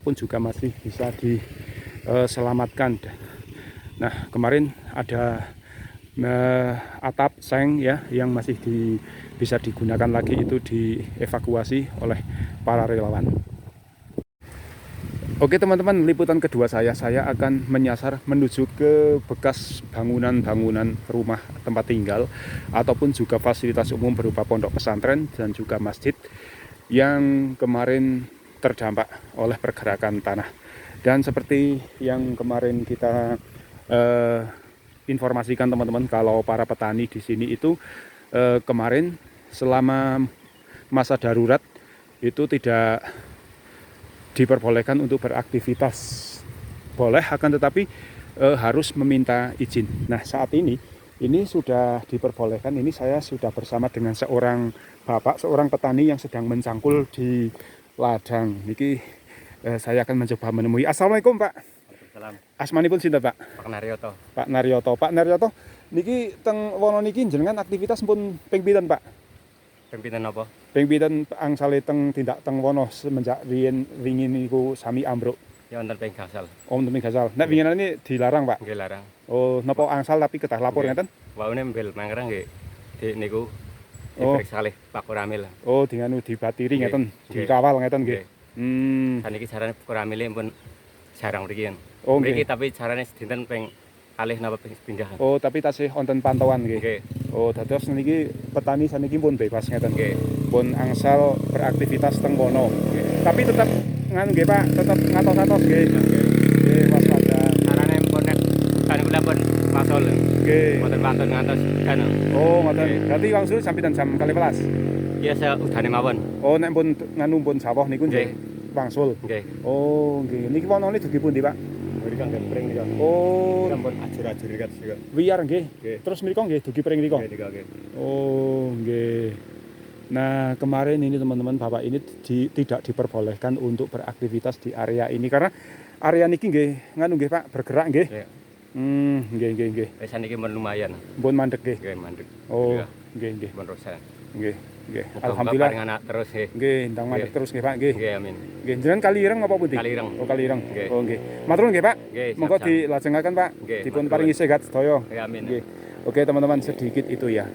pun juga masih bisa diselamatkan. Nah, kemarin ada atap seng ya yang masih bisa digunakan lagi, itu dievakuasi oleh para relawan. Oke teman-teman, liputan kedua saya akan menyasar menuju ke bekas bangunan-bangunan rumah tempat tinggal ataupun juga fasilitas umum berupa pondok pesantren dan juga masjid yang kemarin terdampak oleh pergerakan tanah. Dan seperti yang kemarin kita informasikan teman-teman, kalau para petani di sini itu kemarin selama masa darurat itu tidak diperbolehkan untuk beraktivitas. Boleh, akan tetapi harus meminta izin. Nah, saat ini sudah diperbolehkan. Ini saya sudah bersama dengan seorang bapak, seorang petani yang sedang mencangkul di ladang. Niki saya akan mencoba menemui. Assalamualaikum Pak. Waalaikumsalam. Asmanipun sinten Pak? Pak Naryoto. Pak Naryoto. Pak Naryoto, niki teng wono niki jenengan aktivitas pun ping pinten Pak? Pimpinan apa? Ping pinten angsale teng tindak teng wono semenjak riyen wingi niku sami ambruk? Ya wonten ping gangsal. Oh, wonten ping gangsal. Nek winginan ini dilarang, Pak? Nggih larang. Oh, napa angsal tapi kedah lapor ngeten? Waune mbel mangkerang nggih. Dik niku Oh. diperiksa oleh Pak Koramil. Oh, dinganu dibatiri ngeten, Nggih. dikawal ngeten nggih. Saniki jarane Koramil pun jarang mriki. Oh, mriki nggih. tapi jarane sedinten ping kalih napa ping pindah. Oh, tapi tasih wonten pantauan nggih. Nggih. Oh, dados niki petani saniki pun bebas ngeten. Nggih. Pun angsal beraktivitas teng kono. Tapi tetap nganu nggih Pak, tetap ngatos-atos nggih. Nggih, waspada. Carane pun nek kan kula pun masul. Nggih. Mboten pantun ngantos kan. Oh, ngoten. Nggih. Berarti wangsul sampai jam 12. Ya seudane mawon. Oh, nek pun nganu pun sawah niku nggih wangsul. Nggih. Oh, nggih. Niki wonone dugi pundi, Pak? Mriki kan pring niku. Oh, Sampun ajur-ajur kat juga. wiyar nggih. Nggih. Terus mriko nggih dugi pring mriko. Nggih, nggih. Oh, nggih. Nah, kemarin ini teman-teman, Bapak ini tidak diperbolehkan untuk beraktivitas di area ini karena area niki nggih nganu nggih Pak, bergerak nggih. Nggih. Nggih. Wis saniki mun lumayan. Pun mandek nggih. Nggih mandek. Oh, nggih. Mun rusak. Nggih. Muga-muga Alhamdulillah. paring anak terus nggih. Nggih, ndang mandek terus nggih Pak, nggih. Nggih amin. Nggih, jenengan Kalireng apa pundi? Kalireng. Oh, Kalireng. Nggih. Oh, nggih. Matur nuwun nggih, Pak. Nggih, Monggo siap-siap. dilajengaken, Pak. Nggih, Dipun matur paringi nuwun. sehat sedaya. Nggih amin. Nggih. Oke, teman-teman, sedikit itu ya.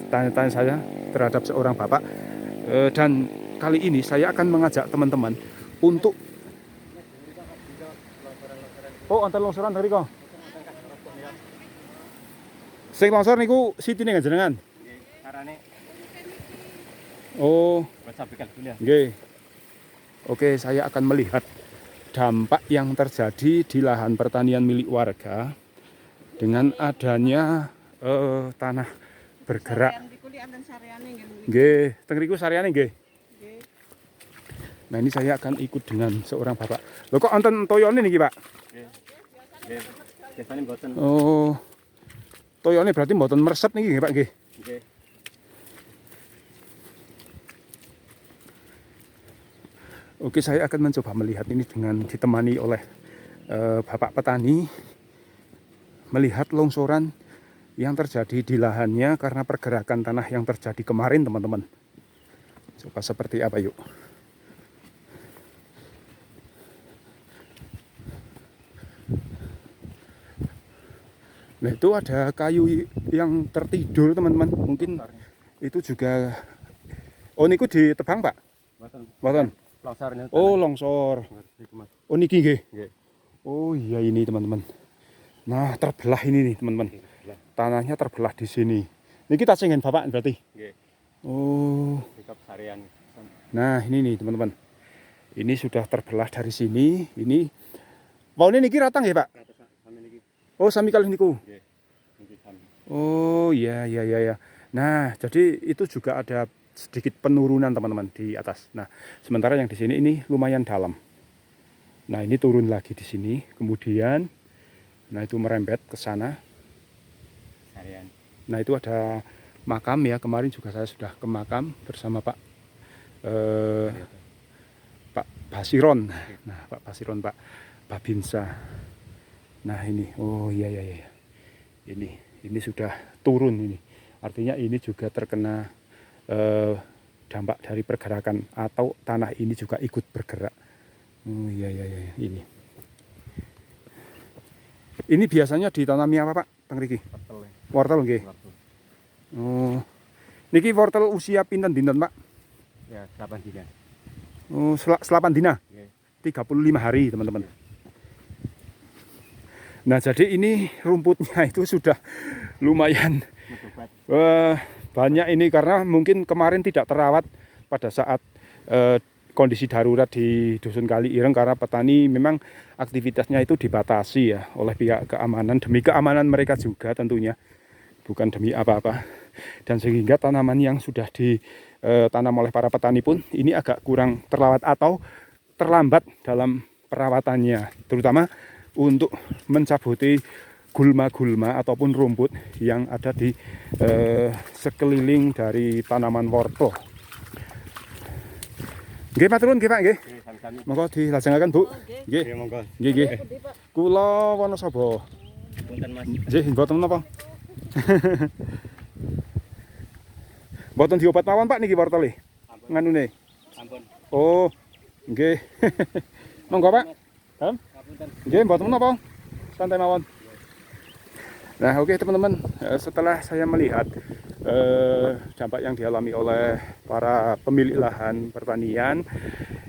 Tanya-tanya saya terhadap seorang Bapak. Dan kali ini saya akan mengajak teman-teman untuk wonten longsoran dari kok. Sing longsor niku sitine njenengan. Nggih, carane Oh, wis sampaikan dulu ya. nggih. Oke, saya akan melihat dampak yang terjadi di lahan pertanian milik warga dengan adanya tanah bergerak. Nggih, teng riku sareane nggih. Nah, ini saya akan ikut dengan seorang bapak. Lho kok wonten toyone niki, Pak? Nggih. Nggih. Biasane mboten. Oh. Toyone berarti mboten meresep niki nggih, Pak nggih. Nggih. Oke, saya akan mencoba melihat ini dengan ditemani oleh Bapak petani, melihat longsoran yang terjadi di lahannya karena pergerakan tanah yang terjadi kemarin, teman-teman. Coba seperti apa yuk. Nah, itu ada kayu yang tertidur, teman-teman. Mungkin itu juga. Oh, niku ditebang, Pak? Mboten. Longsor niku. Oh, longsor. Oh, niki nggih. Nggih. Oh iya, ini teman-teman. Nah, terbelah ini nih teman-teman. Tanahnya terbelah di sini. Niki tas singen Bapak berarti. Nggih. Oh. Sikap sarian. Nah, ini nih teman-teman. Ini sudah terbelah dari sini. Ini waune niki ratang ya, Pak? Sami niki. Oh, sami kalih niku. Nggih. Niki sami. Oh, iya. Nah, jadi itu juga ada sedikit penurunan teman-teman di atas. Nah, sementara yang di sini ini lumayan dalam. Nah, ini turun lagi di sini, kemudian nah itu merembet ke sana. Sarian. Nah, itu ada makam ya. Kemarin juga saya sudah ke makam bersama Pak Basiron. Nah, Pak Basiron, Pak Babinsa. Nah, ini. Oh iya. Ini sudah turun ini. Artinya ini juga terkena dampak dari pergerakan atau tanah ini juga ikut bergerak. Oh iya iya iya ini. Ini biasanya ditanami apa Pak, Teng Riki? Wortel nggih. Oh. Niki wortel usia pinten dinten, Pak? Ya, 8 dina. Oh, 8 dina. Nggih. 35 hari, teman-teman. Nah, jadi ini rumputnya itu sudah lumayan banyak ini karena mungkin kemarin tidak terawat pada saat kondisi darurat di Dusun Kali Ireng karena petani memang aktivitasnya itu dibatasi ya oleh pihak keamanan, demi keamanan mereka juga tentunya, bukan demi apa-apa. Dan sehingga tanaman yang sudah ditanam oleh para petani pun ini agak kurang terawat atau terlambat dalam perawatannya, terutama untuk mencabuti gulma-gulma ataupun rumput yang ada di sekeliling dari tanaman wortel. Nggih, maturun nggih Pak nggih. Monggo dilajengaken Bu. Nggih. Monggo. Nggih nggih. Kula Wonosobo. Punten Mas. Nggih, mboten napa. Mboten diobat mawon Pak niki wortele. Nganune. Ampun. Oh. Nggih. Monggo Pak. Dalem. Nggih, mboten napa. Santai mawon. Nah, oke teman-teman, setelah saya melihat dampak yang dialami oleh para pemilik lahan pertanian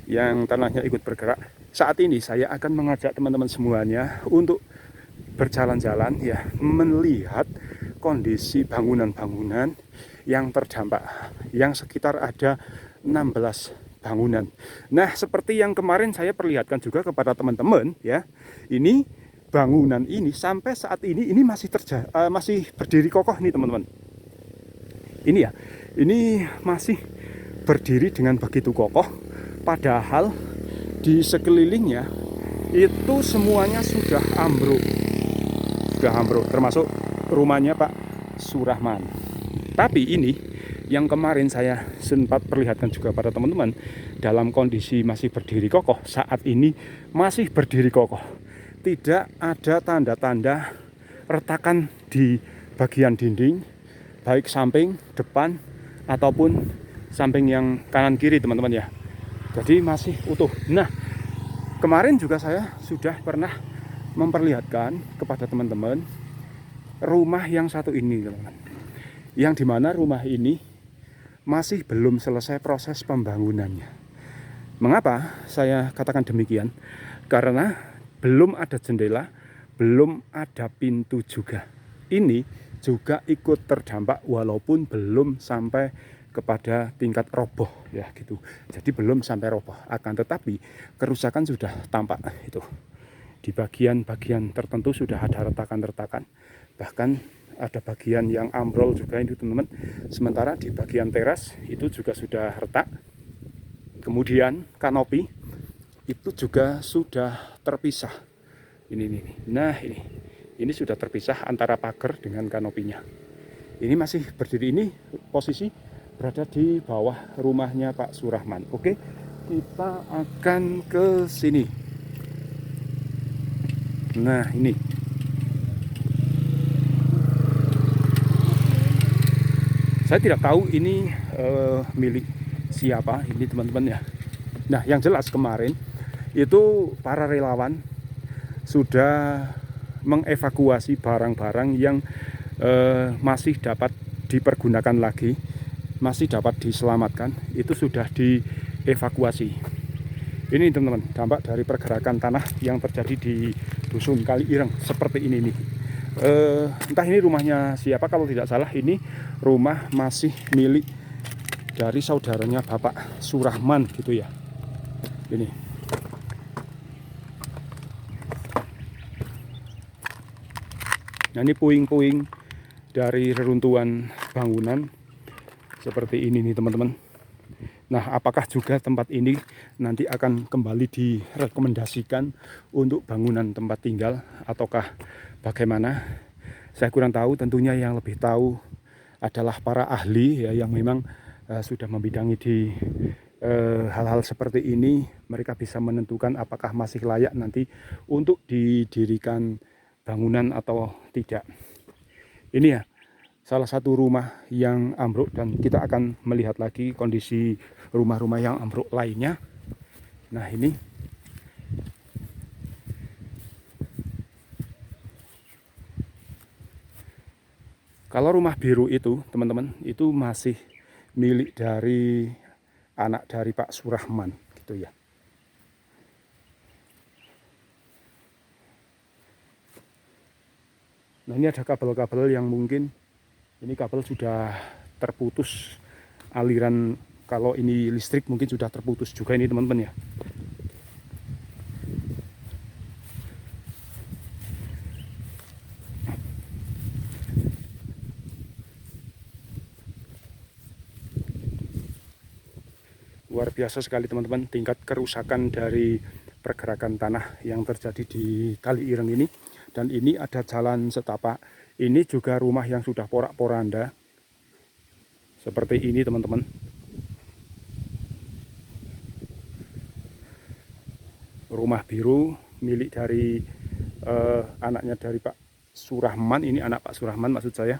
yang tanahnya ikut bergerak, saat ini saya akan mengajak teman-teman semuanya untuk berjalan-jalan ya, melihat kondisi bangunan-bangunan yang terdampak, yang sekitar ada 16 bangunan. Nah, seperti yang kemarin saya perlihatkan juga kepada teman-teman ya, ini bangunan ini sampai saat ini masih masih berdiri kokoh nih teman-teman. Ini ya, ini masih berdiri dengan begitu kokoh, padahal di sekelilingnya itu semuanya sudah ambruk, termasuk rumahnya Pak Surahman. Tapi ini yang kemarin saya sempat perlihatkan juga pada teman-teman, dalam kondisi masih berdiri kokoh, saat ini masih berdiri kokoh. Tidak ada tanda-tanda retakan di bagian dinding, baik samping, depan, ataupun samping yang kanan kiri teman-teman ya. Jadi masih utuh. Nah, kemarin juga saya sudah pernah memperlihatkan kepada teman-teman rumah yang satu ini teman-teman, yang dimana rumah ini masih belum selesai proses pembangunannya. Mengapa saya katakan demikian? Karena belum ada jendela, belum ada pintu juga. Ini juga ikut terdampak walaupun belum sampai kepada tingkat roboh ya gitu. Jadi belum sampai roboh, akan tetapi kerusakan sudah tampak itu. Di bagian-bagian tertentu sudah ada retakan-retakan. Bahkan ada bagian yang ambrol juga ini teman-teman. Sementara di bagian teras itu juga sudah retak. Kemudian kanopi itu juga sudah terpisah. Nah ini sudah terpisah antara pagar dengan kanopinya. Ini masih berdiri, ini posisi berada di bawah rumahnya Pak Surahman. Oke, kita akan ke sini. Nah ini. Saya tidak tahu ini milik siapa ini teman-teman ya. Nah yang jelas kemarin itu para relawan sudah mengevakuasi barang-barang yang masih dapat dipergunakan lagi, masih dapat diselamatkan, itu sudah dievakuasi. Ini teman-teman, dampak dari pergerakan tanah yang terjadi di Dusun Kali Ireng seperti ini nih. Entah ini rumahnya siapa, kalau tidak salah ini rumah masih milik dari saudaranya Bapak Surahman gitu ya. Ini. Nah ini puing-puing dari reruntuhan bangunan seperti ini nih teman-teman. Nah apakah juga tempat ini nanti akan kembali direkomendasikan untuk bangunan tempat tinggal ataukah bagaimana? Saya kurang tahu, tentunya yang lebih tahu adalah para ahli ya, yang memang sudah membidangi di hal-hal seperti ini. Mereka bisa menentukan apakah masih layak nanti untuk didirikan bangunan atau tidak. Ini ya salah satu rumah yang ambruk, dan kita akan melihat lagi kondisi rumah-rumah yang ambruk lainnya. Nah ini Kalau rumah biru itu teman-teman itu masih milik dari anak dari Pak Surahman gitu ya. Nah ini ada kabel-kabel yang mungkin ini kabel sudah terputus aliran, kalau ini listrik mungkin sudah terputus juga ini teman-teman ya. Luar biasa sekali teman-teman tingkat kerusakan dari pergerakan tanah yang terjadi di Kali Ireng ini. Dan ini ada jalan setapak, ini juga rumah yang sudah porak-poranda seperti ini teman-teman. Rumah biru milik dari anaknya dari Pak Surahman, ini anak Pak Surahman maksud saya.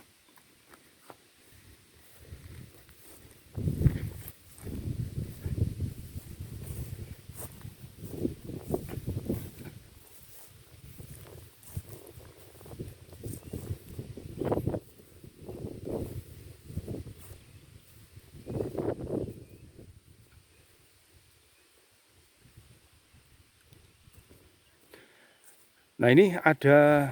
Nah ini ada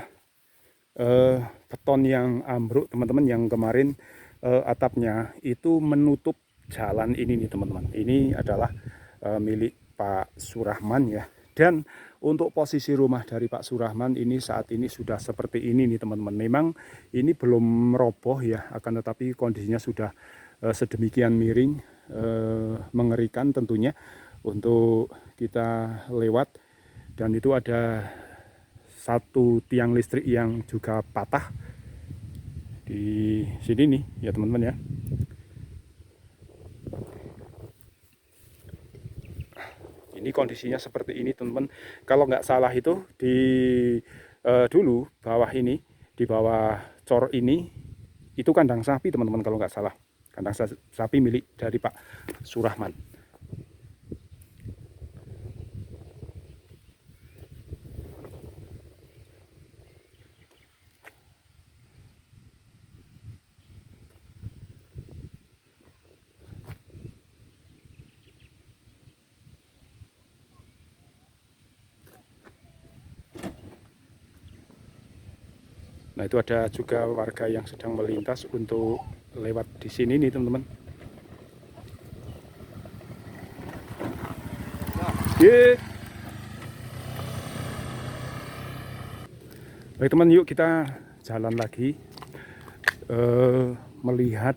beton yang ambruk teman-teman, yang kemarin atapnya itu menutup jalan ini nih teman-teman. Ini adalah milik Pak Surahman ya. Dan untuk posisi rumah dari Pak Surahman ini saat ini sudah seperti ini nih teman-teman. Memang ini belum roboh ya, akan tetapi kondisinya sudah sedemikian miring, mengerikan tentunya untuk kita lewat. Dan itu ada satu tiang listrik yang juga patah di sini nih ya teman-teman ya. Ini kondisinya seperti ini teman-teman. Kalau nggak salah itu di dulu bawah ini, di bawah cor ini itu kandang sapi teman-teman kalau nggak salah. Kandang sapi milik dari Pak Surahman. Nah itu ada juga warga yang sedang melintas untuk lewat di sini nih teman-teman. Yeah. Baik teman, yuk kita jalan lagi melihat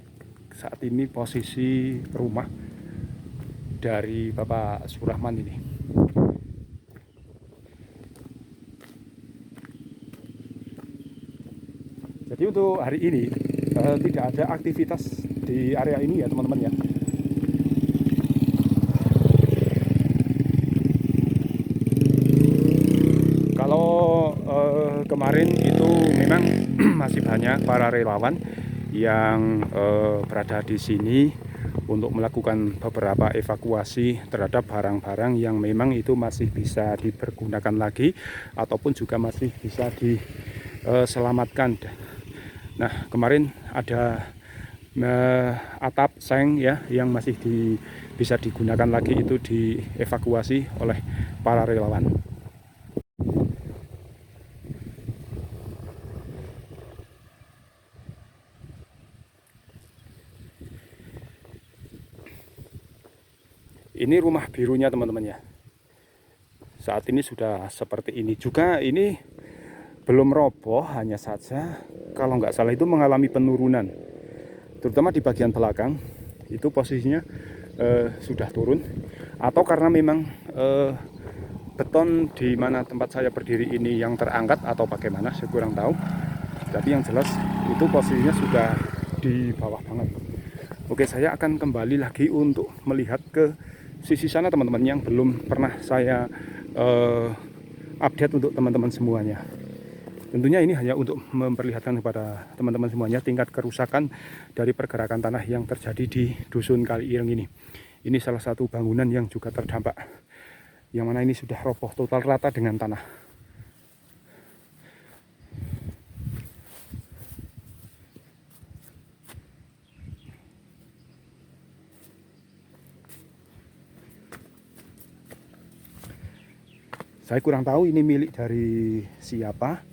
saat ini posisi rumah dari Bapak Surahman ini. Jadi untuk hari ini tidak ada aktivitas di area ini ya teman-teman ya. Kalau kemarin itu memang masih banyak para relawan yang berada di sini untuk melakukan beberapa evakuasi terhadap barang-barang yang memang itu masih bisa dipergunakan lagi ataupun juga masih bisa diselamatkan. Nah kemarin ada atap seng ya yang masih bisa digunakan lagi, itu dievakuasi oleh para relawan. Ini rumah birunya teman-teman ya. Saat ini sudah seperti ini juga. Ini belum roboh, hanya saja kalau nggak salah itu mengalami penurunan, terutama di bagian belakang itu posisinya sudah turun, atau karena memang beton di mana tempat saya berdiri ini yang terangkat atau bagaimana, saya kurang tahu. Tapi yang jelas itu posisinya sudah di bawah banget. Oke, saya akan kembali lagi untuk melihat ke sisi sana teman-teman yang belum pernah saya update untuk teman-teman semuanya. Tentunya ini hanya untuk memperlihatkan kepada teman-teman semuanya tingkat kerusakan dari pergerakan tanah yang terjadi di Dusun Kali Ireng ini. Ini salah satu bangunan yang juga terdampak, yang mana ini sudah roboh total rata dengan tanah. Saya kurang tahu ini milik dari siapa.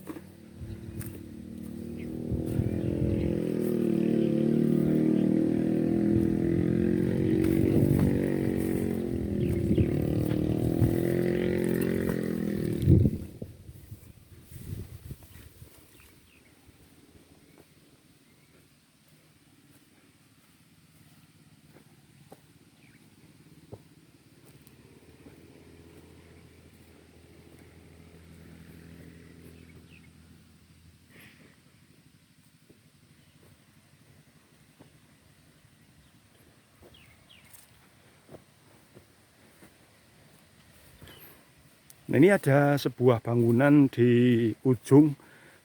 Nah, ini ada sebuah bangunan di ujung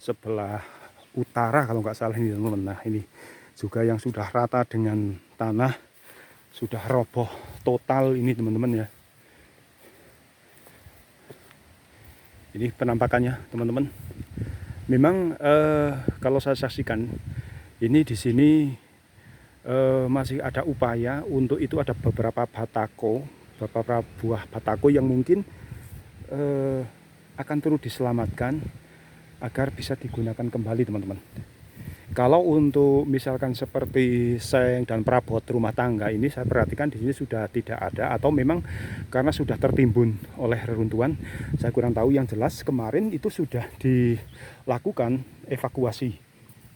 sebelah utara kalau nggak salah ini teman-teman. Nah, ini juga yang sudah rata dengan tanah, sudah roboh total ini teman-teman ya. Ini penampakannya teman-teman. Memang kalau saya saksikan ini di sini masih ada upaya untuk itu, ada beberapa buah batako yang mungkin akan terus diselamatkan agar bisa digunakan kembali teman-teman. Kalau untuk misalkan seperti seng dan perabot rumah tangga ini saya perhatikan di sini sudah tidak ada, atau memang karena sudah tertimbun oleh reruntuhan. Saya kurang tahu, yang jelas kemarin itu sudah dilakukan evakuasi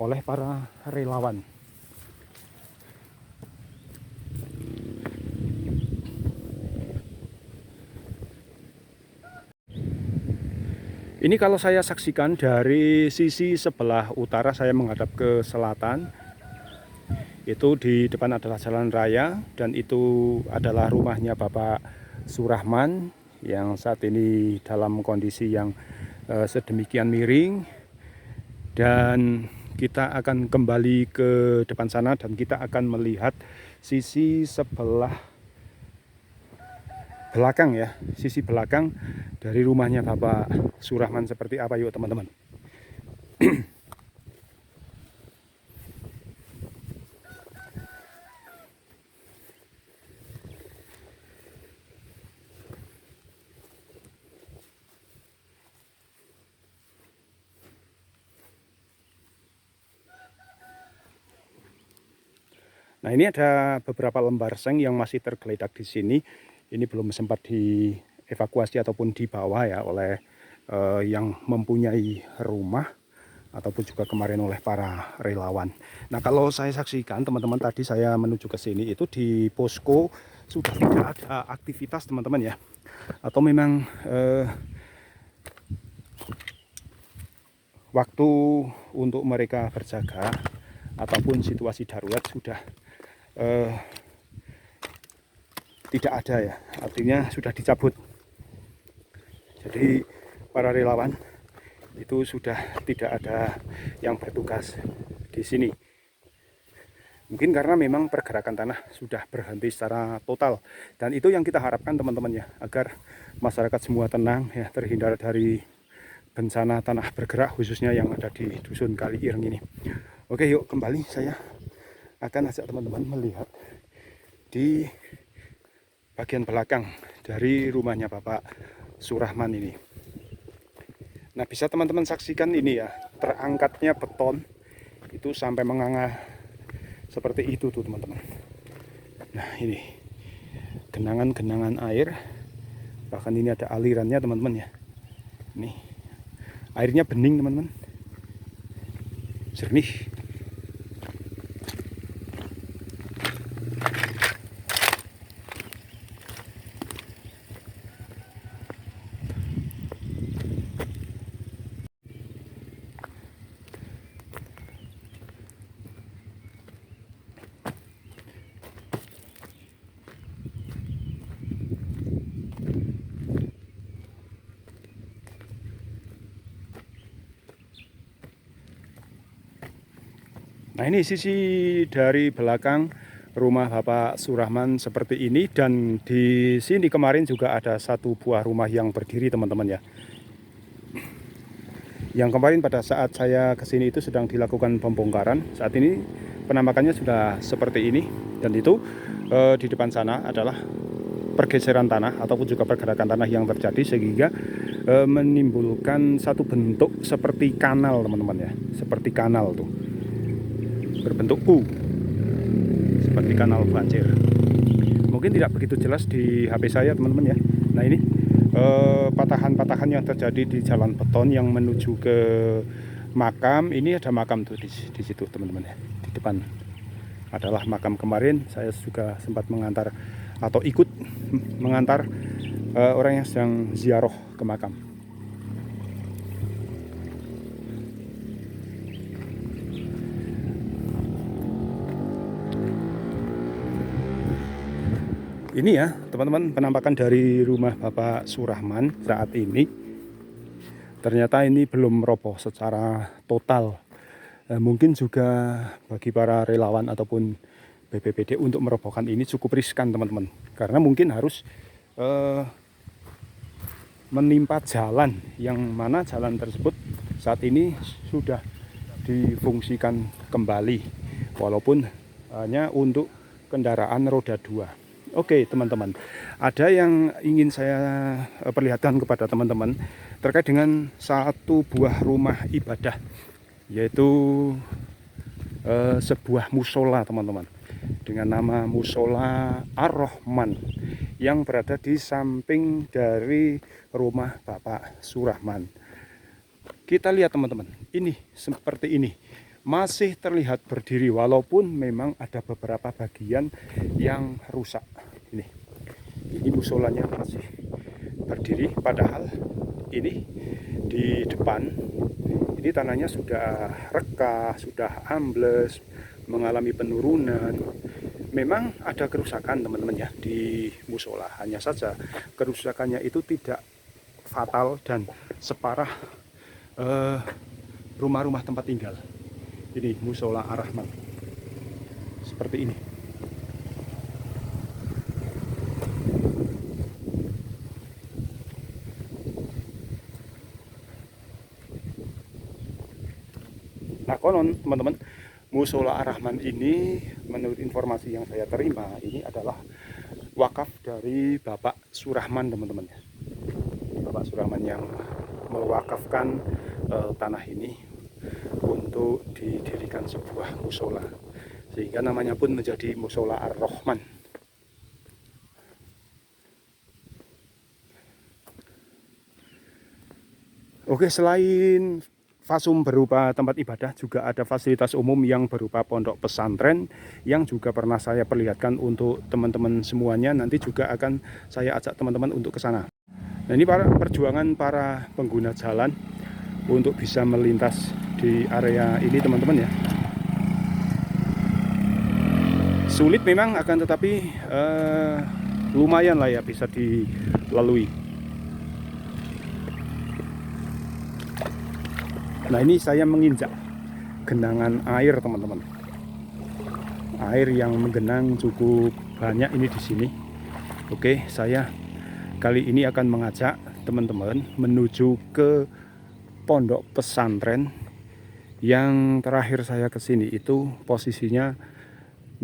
oleh para relawan. Ini kalau saya saksikan dari sisi sebelah utara, saya menghadap ke selatan. Itu di depan adalah jalan raya, dan itu adalah rumahnya Bapak Surahman yang saat ini dalam kondisi yang sedemikian miring. Dan kita akan kembali ke depan sana dan kita akan melihat sisi sebelah belakang ya, sisi belakang dari rumahnya Bapak Surahman seperti apa, yuk teman-teman. Nah, ini ada beberapa lembar seng yang masih tergeletak di sini. Ini belum sempat dievakuasi ataupun dibawa ya oleh yang mempunyai rumah, ataupun juga kemarin oleh para relawan. Nah, kalau saya saksikan teman-teman, tadi saya menuju ke sini itu di posko sudah tidak ada aktivitas teman-teman ya, atau memang waktu untuk mereka berjaga ataupun situasi darurat sudah tidak ada ya, artinya sudah dicabut. Jadi para relawan itu sudah tidak ada yang bertugas di sini. Mungkin karena memang pergerakan tanah sudah berhenti secara total, dan itu yang kita harapkan teman-teman ya, agar masyarakat semua tenang ya, terhindar dari bencana tanah bergerak khususnya yang ada di dusun Kali Ireng ini. Oke, yuk kembali saya akan ajak teman-teman melihat di bagian belakang dari rumahnya Bapak Surahman ini. Nah, bisa teman-teman saksikan ini ya, terangkatnya beton itu sampai menganga seperti itu tuh teman-teman. Nah, ini genangan-genangan air, bahkan ini ada alirannya teman-teman ya. Nih, airnya bening teman-teman, jernih. Nah, ini sisi dari belakang rumah Bapak Surahman seperti ini, dan di sini kemarin juga ada satu buah rumah yang berdiri teman-teman ya. Yang kemarin pada saat saya kesini itu sedang dilakukan pembongkaran. Saat ini penampakannya sudah seperti ini, dan itu di depan sana adalah pergeseran tanah ataupun juga pergerakan tanah yang terjadi, sehingga menimbulkan satu bentuk seperti kanal teman-teman ya, seperti kanal tuh, berbentuk U, seperti kanal banjir. Mungkin tidak begitu jelas di HP saya teman-teman ya. Nah ini patahan-patahan yang terjadi di jalan beton yang menuju ke makam. Ini ada makam tuh di situ teman-teman ya, di depan adalah makam. Kemarin saya juga sempat mengantar atau ikut mengantar orang yang sedang ziarah ke makam. Ini ya teman-teman penampakan dari rumah Bapak Surahman saat ini. Ternyata ini belum roboh secara total. Mungkin juga bagi para relawan ataupun BPBD untuk merobohkan ini cukup riskan teman-teman. Karena mungkin harus menimpa jalan yang mana jalan tersebut saat ini sudah difungsikan kembali. Walaupun hanya untuk kendaraan roda 2. Oke teman-teman, ada yang ingin saya perlihatkan kepada teman-teman terkait dengan satu buah rumah ibadah, yaitu sebuah musola teman-teman, dengan nama Musola Ar-Rahman yang berada di samping dari rumah Bapak Surahman. Kita lihat teman-teman, ini seperti ini, masih terlihat berdiri walaupun memang ada beberapa bagian yang rusak. Ini musolanya masih berdiri, padahal ini di depan ini tanahnya sudah rekah, sudah ambles, mengalami penurunan. Memang ada kerusakan teman-teman ya di musola, hanya saja kerusakannya itu tidak fatal dan separah rumah-rumah tempat tinggal. Ini Musola Ar-Rahman seperti ini. Nah konon teman-teman, Musola Ar-Rahman ini menurut informasi yang saya terima ini adalah wakaf dari Bapak Surahman teman-teman ya. Bapak Surahman yang mewakafkan tanah ini untuk didirikan sebuah musola, sehingga namanya pun menjadi Musola Ar-Rahman. Oke, selain fasum berupa tempat ibadah, juga ada fasilitas umum yang berupa pondok pesantren yang juga pernah saya perlihatkan untuk teman-teman semuanya. Nanti juga akan saya ajak teman-teman untuk ke sana. Nah ini perjuangan para pengguna jalan untuk bisa melintas di area ini teman-teman ya. Sulit memang, akan tetapi lumayan lah ya bisa dilalui. Nah ini saya menginjak genangan air teman-teman. Air yang menggenang cukup banyak ini di sini. Oke, saya kali ini akan mengajak teman-teman menuju ke pondok pesantren yang terakhir saya kesini itu posisinya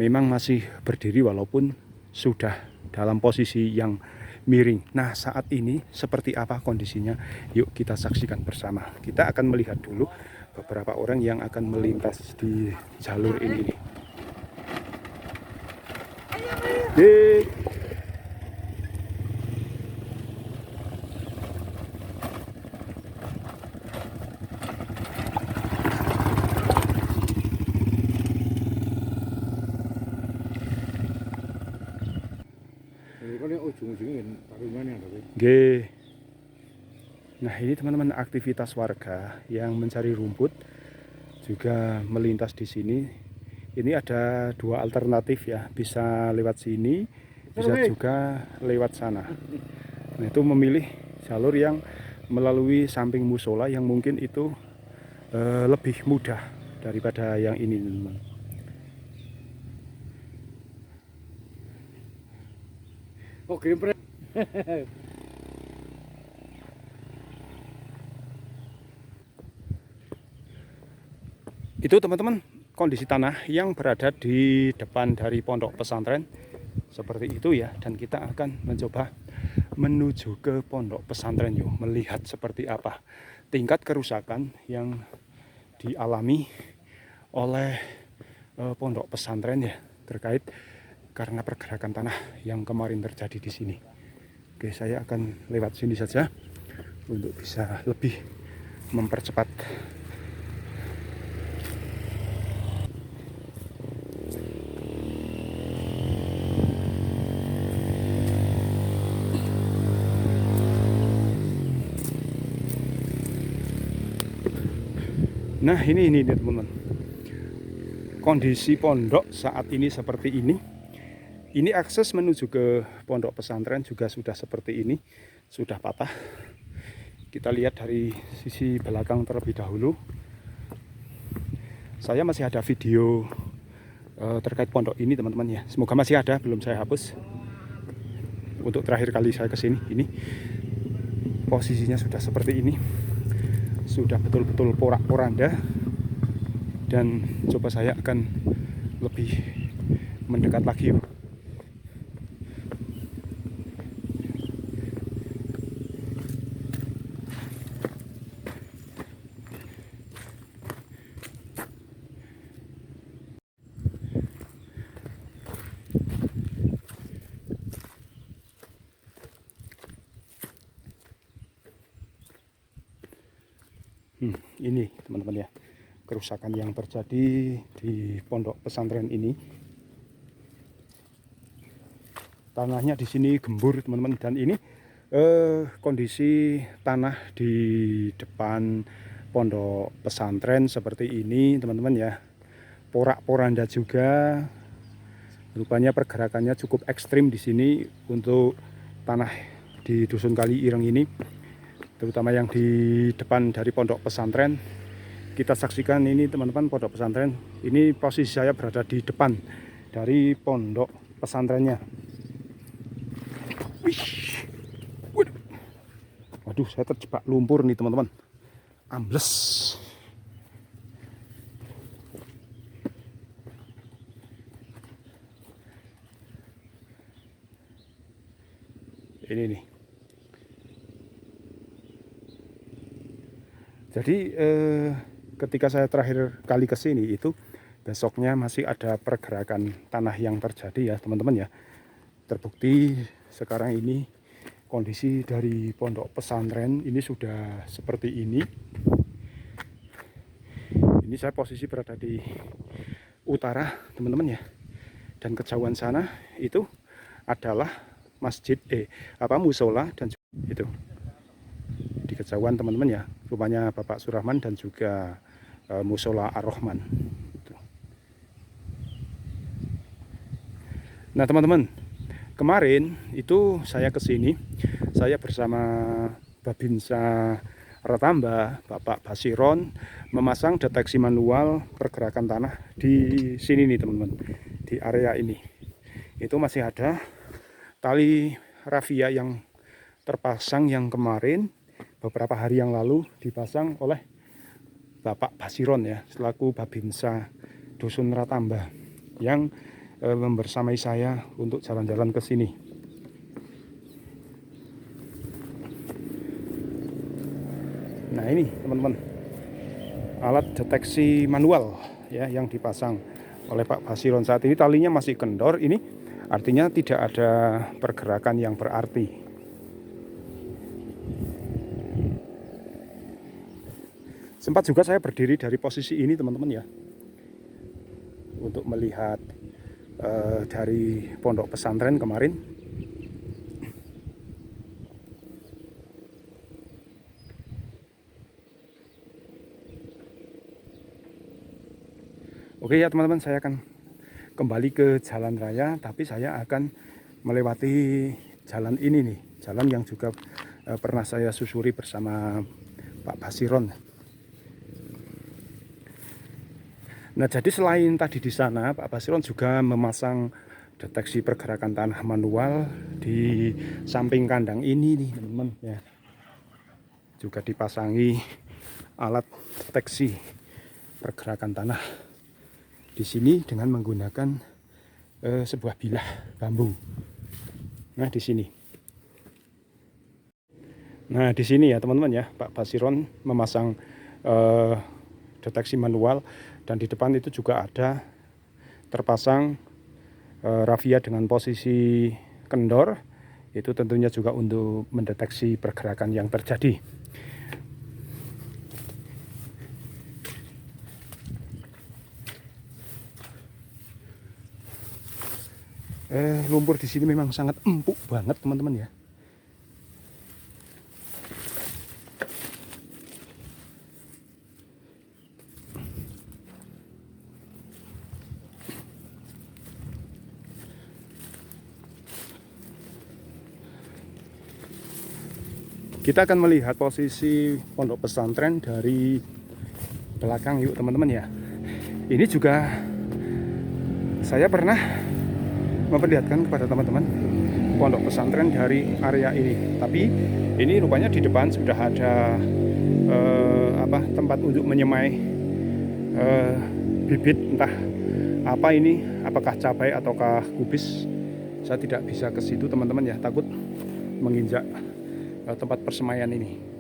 memang masih berdiri walaupun sudah dalam posisi yang miring. Nah saat ini seperti apa kondisinya, yuk kita saksikan bersama. Kita akan melihat dulu beberapa orang yang akan melintas di jalur ini nih. Nah ini teman-teman aktivitas warga yang mencari rumput juga melintas di sini. Ini ada dua alternatif ya, bisa lewat sini, bisa juga lewat sana. Nah itu memilih jalur yang melalui samping musola yang mungkin itu lebih mudah daripada yang ini teman-teman. Oke, Itu teman-teman kondisi tanah yang berada di depan dari pondok pesantren seperti itu ya, dan kita akan mencoba menuju ke pondok pesantren yuk, melihat seperti apa tingkat kerusakan yang dialami oleh pondok pesantren ya, terkait karena pergerakan tanah yang kemarin terjadi di sini. Oke, saya akan lewat sini saja untuk bisa lebih mempercepat. Nah ini teman-teman, kondisi pondok saat ini seperti ini. Ini akses menuju ke pondok pesantren juga sudah seperti ini, sudah patah. Kita lihat dari sisi belakang terlebih dahulu. Saya masih ada video terkait pondok ini teman-teman ya. Semoga masih ada, belum saya hapus. Untuk terakhir kali saya kesini, ini posisinya sudah seperti ini. Sudah betul-betul porak-poranda. Dan coba saya akan lebih mendekat lagi yuk. Ini teman-teman ya, kerusakan yang terjadi di pondok pesantren ini. Tanahnya di sini gembur teman-teman, dan ini kondisi tanah di depan pondok pesantren seperti ini teman-teman ya, porak-poranda juga. Rupanya pergerakannya cukup ekstrim di sini untuk tanah di Dusun Kali Ireng ini, terutama yang di depan dari pondok pesantren. Kita saksikan ini teman-teman, pondok pesantren ini, posisi saya berada di depan dari pondok pesantrennya. Waduh, saya terjebak lumpur nih teman-teman, ambles. Ini nih. Jadi ketika saya terakhir kali ke sini itu besoknya masih ada pergerakan tanah yang terjadi ya teman-teman ya. Terbukti sekarang ini kondisi dari pondok pesantren ini sudah seperti ini. Ini saya posisi berada di utara teman-teman ya. Dan kejauhan sana itu adalah masjid musola, dan itu di kejauhan teman-teman ya, rumahnya Bapak Surahman dan juga musola Ar-Rahman. Nah teman-teman, kemarin itu saya kesini, saya bersama Babinsa Ratamba, Bapak Basiron, memasang deteksi manual pergerakan tanah di sini nih teman-teman, di area ini. Itu masih ada tali rafia yang terpasang yang kemarin beberapa hari yang lalu dipasang oleh Bapak Basiron ya, selaku Babinsa Dusun Ratamba, yang membersamai saya untuk jalan-jalan ke sini. Nah ini teman-teman, alat deteksi manual ya yang dipasang oleh Pak Basiron. Saat ini talinya masih kendor, ini artinya tidak ada pergerakan yang berarti. Sempat juga saya berdiri dari posisi ini teman-teman ya, untuk melihat dari pondok pesantren kemarin. Oke ya teman-teman, saya akan kembali ke jalan raya, tapi saya akan melewati jalan ini nih, jalan yang juga pernah saya susuri bersama Pak Basiron. Nah jadi selain tadi di sana, Pak Basiron juga memasang deteksi pergerakan tanah manual di samping kandang ini nih teman-teman ya. Juga dipasangi alat deteksi pergerakan tanah di sini dengan menggunakan sebuah bilah bambu. Nah di sini Nah, di sini ya teman-teman ya, Pak Basiron memasang deteksi manual, dan di depan itu juga ada terpasang rafia dengan posisi kendor. Itu tentunya juga untuk mendeteksi pergerakan yang terjadi. Lumpur di sini memang sangat empuk banget teman-teman ya. Kita akan melihat posisi pondok pesantren dari belakang yuk teman-teman ya. Ini juga saya pernah memperlihatkan kepada teman-teman pondok pesantren dari area ini. Tapi ini rupanya di depan sudah ada tempat untuk menyemai bibit, entah apa ini, apakah cabai ataukah kubis. Saya tidak bisa ke situ teman-teman ya, takut menginjak tempat persemaian ini.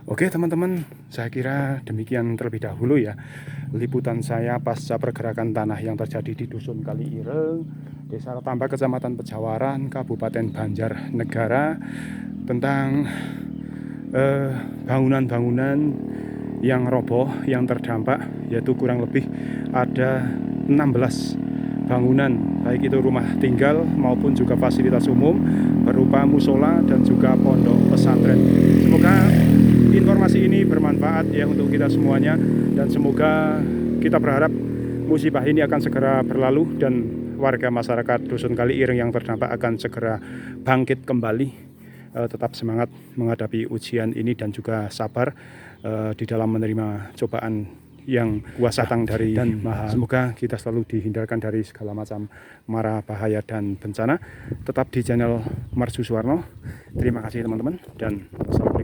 Oke teman-teman, saya kira demikian terlebih dahulu ya liputan saya pasca pergerakan tanah yang terjadi di Dusun Kali Ireng, Desa Tambak, Kecamatan Pejawaran, Kabupaten Banjarnegara, tentang bangunan-bangunan yang roboh, yang terdampak, yaitu kurang lebih ada 16 bangunan, baik itu rumah tinggal maupun juga fasilitas umum berupa musola dan juga pondok pesantren. Semoga informasi ini bermanfaat ya untuk kita semuanya, dan semoga kita berharap musibah ini akan segera berlalu dan warga masyarakat Dusun Kali Ireng yang terdampak akan segera bangkit kembali. Tetap semangat menghadapi ujian ini dan juga sabar di dalam menerima cobaan yang kuasa datang dari dan Maha. Semoga kita selalu dihindarkan dari segala macam mara, bahaya dan bencana. Tetap di channel Marzusuwarno. Terima kasih teman-teman, dan wassalamualaikum.